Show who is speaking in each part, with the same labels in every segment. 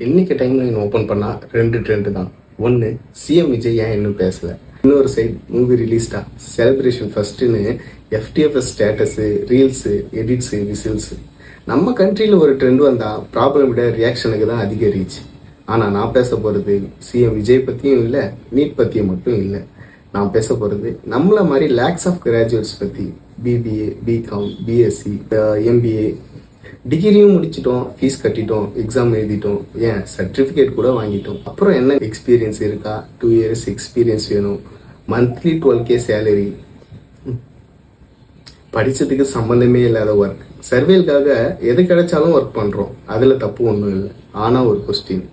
Speaker 1: இன்னைக்கு timeline open பண்ணால் ரெண்டு ட்ரெண்டு தான். ஒன்று, சிஎம் விஜய் ஏன் இன்னும் பேசலை. இன்னொரு சைடு மூவி ரிலீஸ்டா செலிப்ரேஷன் ஃபர்ஸ்ட்டுன்னு FDFS status, reels, edits, whistles. நம்ம கண்ட்ரியில் ஒரு ட்ரெண்ட் வந்தால் ப்ராப்ளம் விட ரியாக்ஷனுக்கு தான் அதிக ரீச். ஆனால் நான் பேச போகிறது சிஎம் விஜய் பற்றியும் இல்லை, நீட் பற்றியும் மட்டும் இல்லை. நான் பேச போகிறது நம்மள மாதிரி லேக்ஸ் ஆஃப் கிராஜுவேட்ஸ் பற்றி. பிபிஏ, பிகாம், பிஎஸ்சி, எம்பிஏ டிகிரியும் முடிச்சிட்டோம், ஃபீஸ் கட்டிட்டோம், எக்ஸாம் எழுதிட்டோம், ஏன் சர்டிஃபிகேட் கூட வாங்கிட்டோம். அப்புறம் என்ன எக்ஸ்பீரியன்ஸ் இருக்கா? 2 years எக்ஸ்பீரியன்ஸ் வேணும், மந்த்லி 12K சேலரி, படித்ததுக்கு சம்மந்தமே இல்லாத ஒர்க், சர்வேலுக்காக எது கிடைச்சாலும் ஒர்க் பண்ணுறோம், அதில் தப்பு ஒன்றும் இல்லை. ஆனால் ஒரு கொஸ்டின்,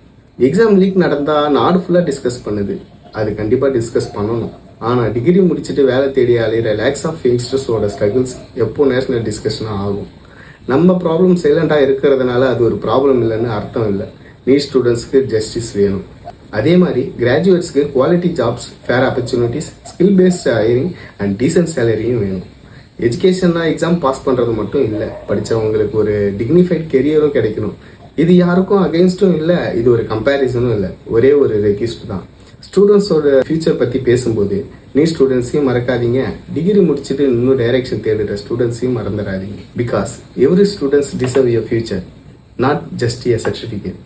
Speaker 1: எக்ஸாம் லீக் நடந்தால் நாடு ஃபுல்லாக டிஸ்கஸ் பண்ணுது, அது கண்டிப்பாக டிஸ்கஸ் பண்ணணும். ஆனால் டிகிரி முடிச்சுட்டு வேலை தேடி அலையிற லேக்ஸ் ஆஃப் யங்ஸ்டர்ஸோட ஸ்ட்ரகிள்ஸ் எப்போ நேஷனல் டிஸ்கஷனாக ஆகும்? நம்ம ப்ராப்ளம் சைலண்டாக இருக்கிறதுனால அது ஒரு ப்ராப்ளம் இல்லைன்னு அர்த்தம் இல்லை. நீட் ஸ்டூடெண்ட்ஸ்க்கு ஜஸ்டிஸ் வேணும். அதே மாதிரி கிராஜுவேட்ஸ்க்கு quality jobs, fair opportunities, skill based hiring and decent சேலரியும் வேணும். எஜுகேஷன்னா எக்ஸாம் பாஸ் பண்ணுறது மட்டும் இல்லை, படித்தவங்களுக்கு ஒரு டிக்னிஃபைட் கெரியரும் கிடைக்கணும். இது யாருக்கும் அகெயின்ஸ்டும் இல்லை, இது ஒரு கம்பேரிசனும் இல்லை, ஒரே ஒரு ரெக்வெஸ்ட் தான். ஸ்டூடெண்ட்ஸோட ஃபியூச்சர் பற்றி பேசும்போது நீட் ஸ்டூடெண்ட்ஸையும் மறக்காதீங்க, டிகிரி முடிச்சுட்டு இன்னும் டைரக்ஷன் தேடுற ஸ்டூடெண்ட்ஸையும் மறந்துடாதீங்க. Because every students deserve your future, not just a certificate.